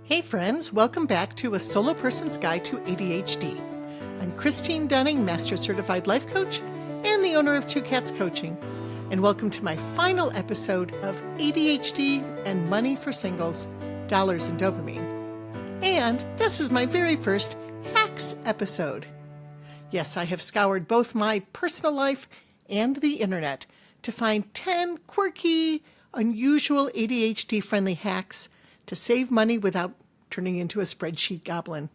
Hey friends, welcome back to A Solo Person's Guide to ADHD. I'm Christine Dunning, Master Certified Life Coach and the owner of Two Cats Coaching. And welcome to my final episode of ADHD and Money for Singles, Dollars and Dopamine. And this is my very first Hacks episode. Yes, I have scoured both my personal life and the internet to find 10 quirky, unusual ADHD-friendly hacks to save money without turning into a spreadsheet goblin.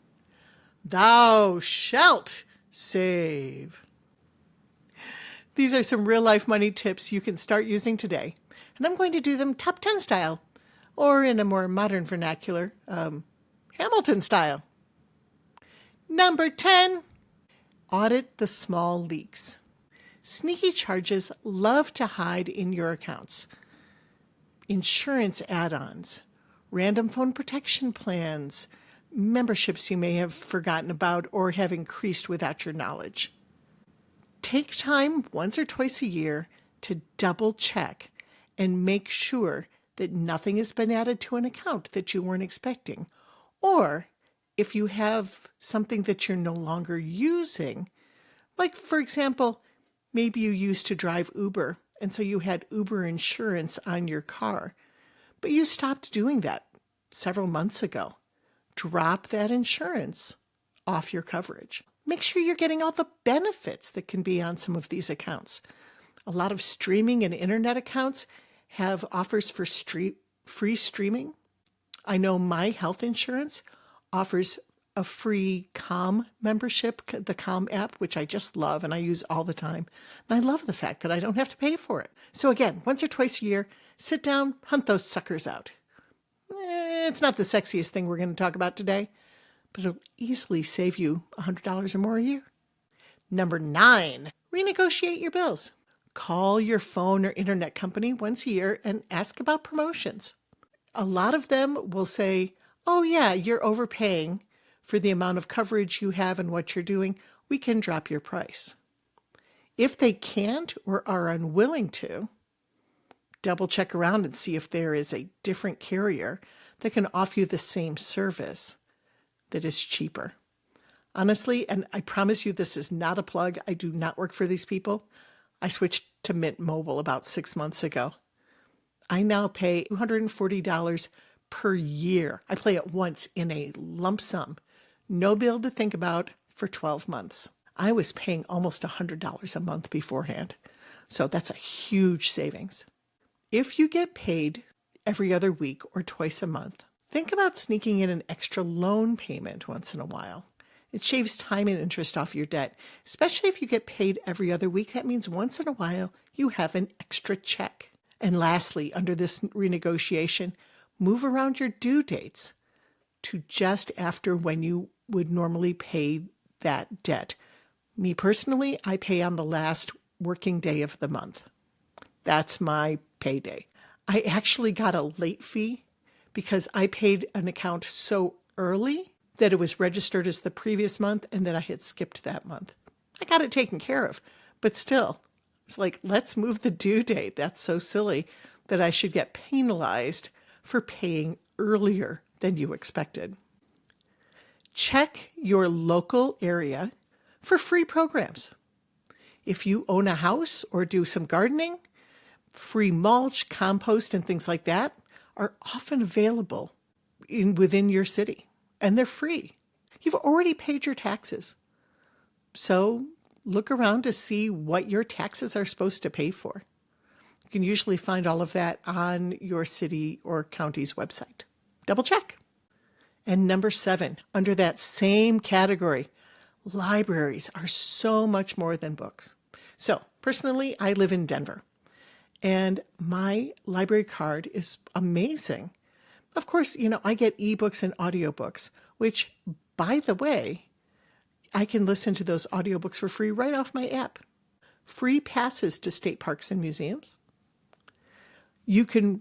Thou shalt save. These are some real-life money tips you can start using today, and I'm going to do them top 10 style, or in a more modern vernacular, Hamilton style. Number 10, audit the small leaks. Sneaky charges love to hide in your accounts. Insurance add-ons, random phone protection plans, memberships you may have forgotten about or have increased without your knowledge. Take time once or twice a year to double check and make sure that nothing has been added to an account that you weren't expecting. Or if you have something that you're no longer using, like for example, maybe you used to drive Uber and so you had Uber insurance on your car, but you stopped doing that several months ago. Drop that insurance off your coverage. Make sure you're getting all the benefits that can be on some of these accounts. A lot of streaming and internet accounts have offers for free streaming. I know my health insurance offers a free Calm membership, the Calm app, which I just love and I use all the time. And I love the fact that I don't have to pay for it. So again, once or twice a year, sit down, hunt those suckers out. It's not the sexiest thing we're going to talk about today, but it'll easily save you $100 or more a year. Number 9, renegotiate your bills. Call your phone or internet company once a year and ask about promotions. A lot of them will say, oh yeah, you're overpaying for the amount of coverage you have and what you're doing. We can drop your price. If they can't or are unwilling to, double check around and see if there is a different carrier that can offer you the same service that is cheaper. Honestly, and I promise you this is not a plug, I do not work for these people. I switched to Mint Mobile about 6 months ago. I now pay $240 per year. I pay it once in a lump sum. No bill to think about for 12 months. I was paying almost $100 a month beforehand. So that's a huge savings. If you get paid every other week or twice a month, think about sneaking in an extra loan payment once in a while. It shaves time and interest off your debt, especially if you get paid every other week. That means once in a while you have an extra check. And lastly, under this renegotiation, move around your due dates to just after when you would normally pay that debt. Me personally, I pay on the last working day of the month. That's my payday. I actually got a late fee because I paid an account so early that it was registered as the previous month and that I had skipped that month. I got it taken care of, but still, it's like, let's move the due date. That's so silly that I should get penalized for paying earlier than you expected. Check your local area for free programs. If you own a house or do some gardening, free mulch, compost, and things like that are often available within your city, and they're free. You've already paid your taxes. So look around to see what your taxes are supposed to pay for. You can usually find all of that on your city or county's website. Double check. And number 7, under that same category, libraries are so much more than books. So personally, I live in Denver. And my library card is amazing. Of course, I get ebooks and audiobooks, which, by the way, I can listen to those audiobooks for free right off my app. Free passes to state parks and museums. You can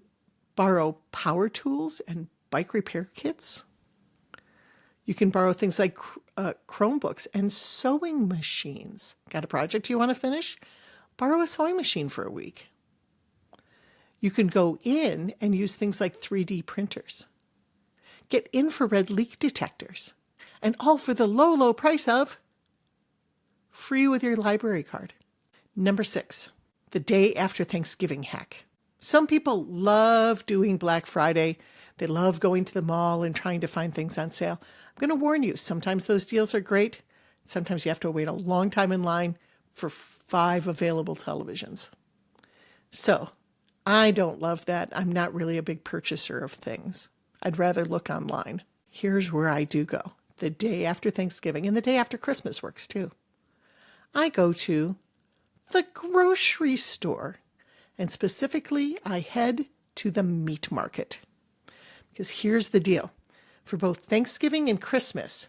borrow power tools and bike repair kits. You can borrow things like Chromebooks and sewing machines. Got a project you want to finish? Borrow a sewing machine for a week. You can go in and use things like 3D printers. get infrared leak detectors, and all for the low, low price of free with your library card. Number 6, the day after Thanksgiving hack. Some people love doing Black Friday. They love going to the mall and trying to find things on sale. I'm going to warn you, sometimes those deals are great. Sometimes you have to wait a long time in line for 5 available televisions. So I don't love that. I'm not really a big purchaser of things. I'd rather look online. Here's where I do go. The day after Thanksgiving, and the day after Christmas works too. I go to the grocery store, and specifically I head to the meat market. Because here's the deal. For both Thanksgiving and Christmas,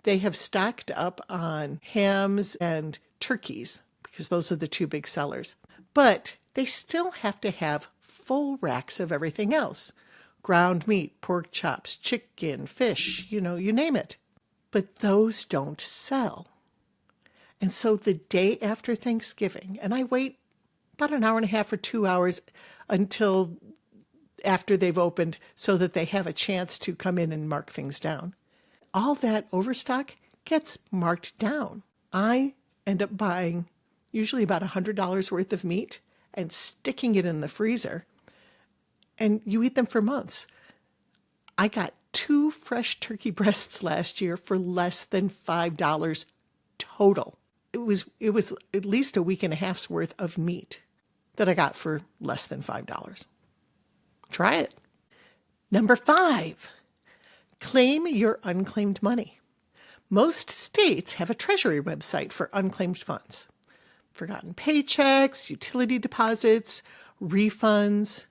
they have stocked up on hams and turkeys, because those are the 2 big sellers. But they still have to have full racks of everything else. Ground meat, pork chops, chicken, fish, you name it. But those don't sell. And so the day after Thanksgiving, and I wait about an hour and a half or 2 hours until after they've opened so that they have a chance to come in and mark things down. All that overstock gets marked down. I end up buying usually about $100 worth of meat and sticking it in the freezer, and you eat them for months. I got 2 fresh turkey breasts last year for less than $5 total. It was at least a week and a half's worth of meat that I got for less than $5. Try it. Number 5, claim your unclaimed money. Most states have a treasury website for unclaimed funds. Forgotten paychecks, utility deposits, refunds.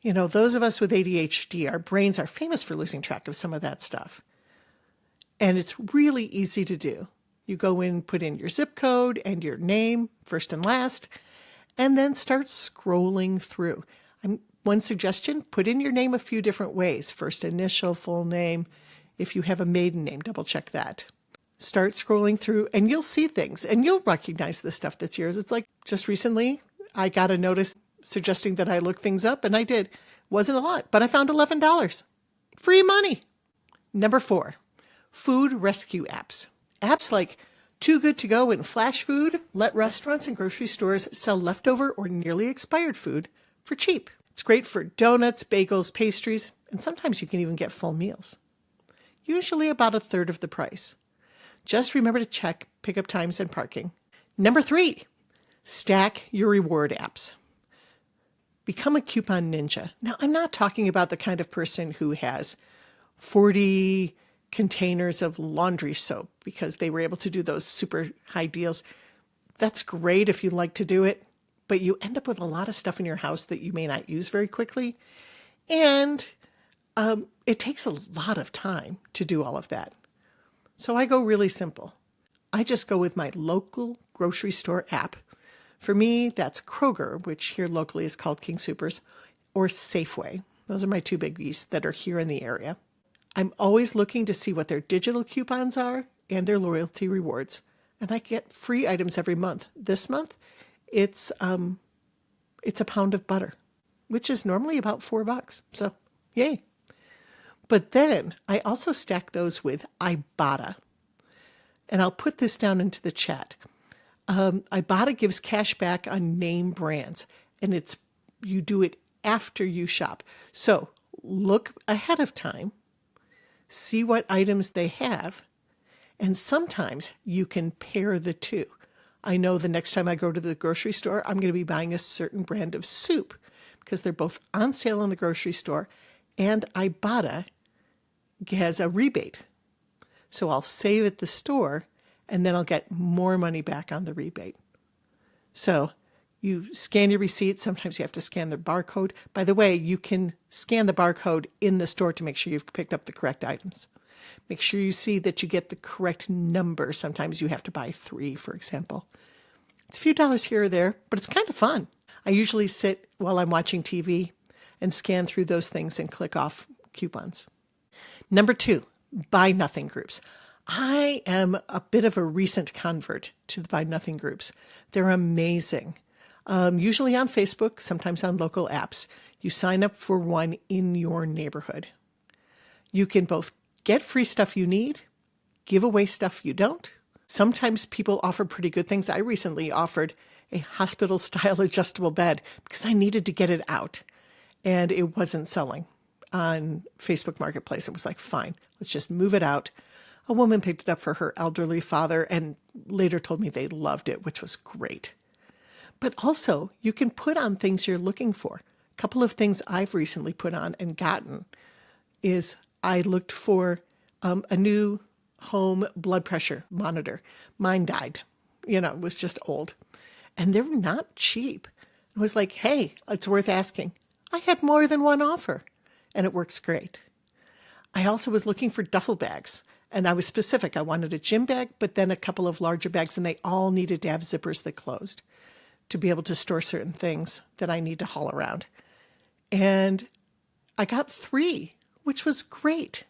Those of us with ADHD, our brains are famous for losing track of some of that stuff. And it's really easy to do. You go in, put in your zip code and your name, first and last, and then start scrolling through. One suggestion, put in your name a few different ways. First initial, full name. If you have a maiden name, double check that. Start scrolling through and you'll see things and you'll recognize the stuff that's yours. It's like just recently I got a notice suggesting that I look things up, and I did. Wasn't a lot, but I found $11. Free money. Number 4, food rescue apps. Apps like Too Good To Go and Flash Food let restaurants and grocery stores sell leftover or nearly expired food for cheap. It's great for donuts, bagels, pastries, and sometimes you can even get full meals. Usually about 1/3 of the price. Just remember to check pickup times and parking. Number 3, stack your reward apps. Become a coupon ninja. Now, I'm not talking about the kind of person who has 40 containers of laundry soap because they were able to do those super high deals. That's great if you like to do it, but you end up with a lot of stuff in your house that you may not use very quickly. And it takes a lot of time to do all of that. So I go really simple. I just go with my local grocery store app. For me, that's Kroger, which here locally is called King Soopers, or Safeway. Those are my 2 biggies that are here in the area. I'm always looking to see what their digital coupons are and their loyalty rewards. And I get free items every month. This month, it's a pound of butter, which is normally about $4. So, yay. But then I also stack those with Ibotta. And I'll put this down into the chat. Ibotta gives cash back on name brands, and you do it after you shop. So look ahead of time, see what items they have, and sometimes you can pair the 2. I know the next time I go to the grocery store, I'm going to be buying a certain brand of soup because they're both on sale in the grocery store, and Ibotta has a rebate. So I'll save at the store, and then I'll get more money back on the rebate. So you scan your receipt. Sometimes you have to scan the barcode. By the way, you can scan the barcode in the store to make sure you've picked up the correct items. Make sure you see that you get the correct number. Sometimes you have to buy 3, for example. It's a few dollars here or there, but it's kind of fun. I usually sit while I'm watching TV and scan through those things and click off coupons. Number 2, buy nothing groups. I am a bit of a recent convert to the buy nothing groups. They're amazing. Usually on Facebook, sometimes on local apps. You sign up for one in your neighborhood. You can both get free stuff you need, give away stuff you don't. Sometimes people offer pretty good things. I recently offered a hospital-style adjustable bed because I needed to get it out, and it wasn't selling on Facebook Marketplace. It was like, fine, let's just move it out. A woman picked it up for her elderly father and later told me they loved it, which was great. But also, you can put on things you're looking for. A couple of things I've recently put on and gotten is I looked for a new home blood pressure monitor. Mine died. It was just old. And they're not cheap. It was like, hey, it's worth asking. I had more than one offer, and it works great. I also was looking for duffel bags, and I was specific. I wanted a gym bag, but then a couple of larger bags, and they all needed to have zippers that closed to be able to store certain things that I need to haul around. And I got 3, which was great.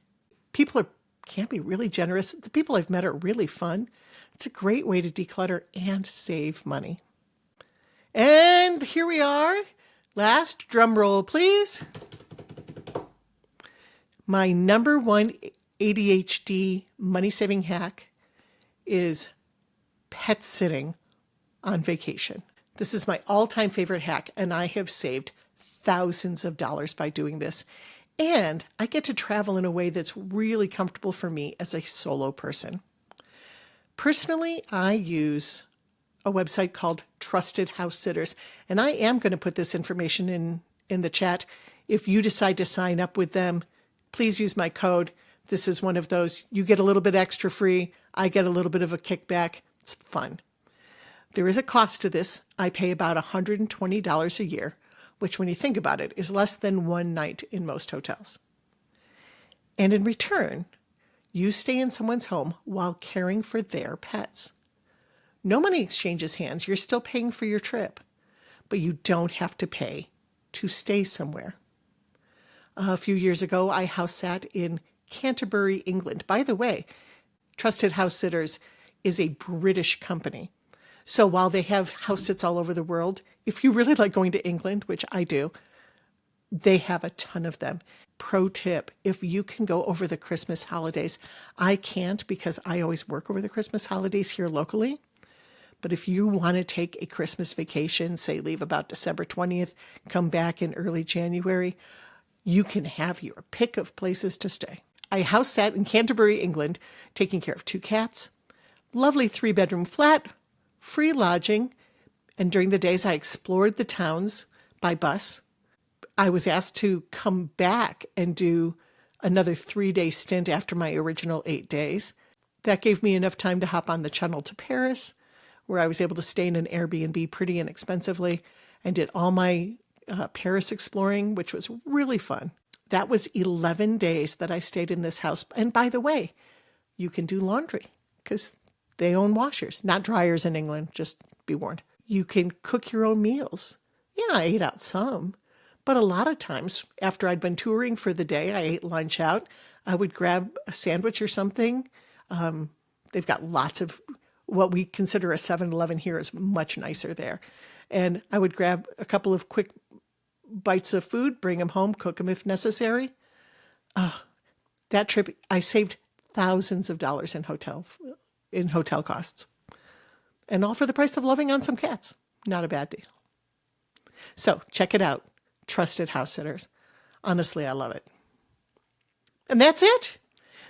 People can be really generous. The people I've met are really fun. It's a great way to declutter and save money. And here we are. Last drum roll, please. My number one ADHD money-saving hack is pet sitting on vacation. This is my all-time favorite hack, and I have saved thousands of dollars by doing this. And I get to travel in a way that's really comfortable for me as a solo person. Personally, I use a website called Trusted House Sitters, and I am going to put this information in the chat. If you decide to sign up with them, please use my code. This is one of those, you get a little bit extra free, I get a little bit of a kickback. It's fun. There is a cost to this. I pay about $120 a year, which when you think about it is less than one night in most hotels. And in return, you stay in someone's home while caring for their pets. No money exchanges hands. You're still paying for your trip, but you don't have to pay to stay somewhere. A few years ago, I house sat in Canterbury, England. By the way, Trusted House Sitters is a British company. So while they have house sits all over the world, if you really like going to England, which I do, they have a ton of them. Pro tip, if you can go over the Christmas holidays, I can't because I always work over the Christmas holidays here locally. But if you want to take a Christmas vacation, say leave about December 20th, come back in early January, you can have your pick of places to stay. I house sat in Canterbury, England, taking care of 2 cats, lovely 3-bedroom flat, free lodging, and during the days I explored the towns by bus. I was asked to come back and do another 3-day stint after my original 8 days. That gave me enough time to hop on the Channel to Paris, where I was able to stay in an Airbnb pretty inexpensively and did all my Paris exploring, which was really fun. That was 11 days that I stayed in this house. And by the way, you can do laundry because they own washers, not dryers in England, just be warned. You can cook your own meals. Yeah, I ate out some, but a lot of times after I'd been touring for the day, I ate lunch out. I would grab a sandwich or something. They've got lots of what we consider a 7-Eleven here is much nicer there. And I would grab a couple of quick bites of food, bring them home, cook them if necessary. That trip, I saved thousands of dollars in hotel costs. And all for the price of loving on some cats. Not a bad deal. So check it out. Trusted House Sitters. Honestly, I love it. And that's it.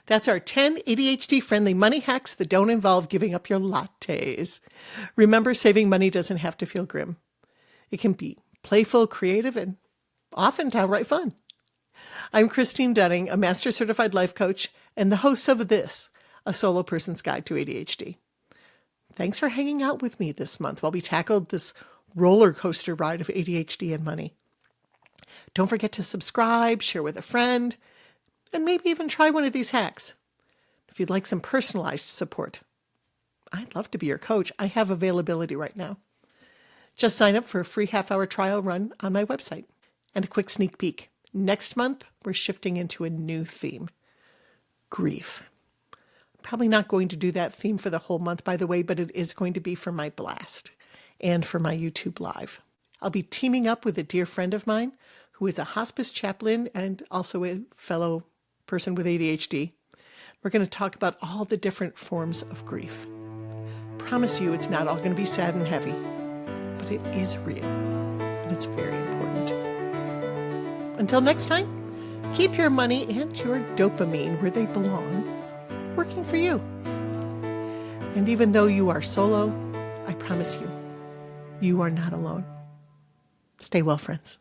That's our 10 ADHD-friendly money hacks that don't involve giving up your lattes. Remember, saving money doesn't have to feel grim. It can be playful, creative, and often downright fun. I'm Christine Dunning, a Master Certified Life Coach and the host of this, A Solo Person's Guide to ADHD. Thanks for hanging out with me this month while we tackled this roller coaster ride of ADHD and money. Don't forget to subscribe, share with a friend, and maybe even try one of these hacks. If you'd like some personalized support, I'd love to be your coach. I have availability right now. Just sign up for a free half-hour trial run on my website. And a quick sneak peek. Next month, we're shifting into a new theme. Grief. Probably not going to do that theme for the whole month, by the way, but it is going to be for my blast and for my YouTube Live. I'll be teaming up with a dear friend of mine who is a hospice chaplain and also a fellow person with ADHD. We're going to talk about all the different forms of grief. Promise you it's not all going to be sad and heavy, but it is real, and it's very important. Until next time, keep your money and your dopamine where they belong, working for you. And even though you are solo, I promise you, you are not alone. Stay well, friends.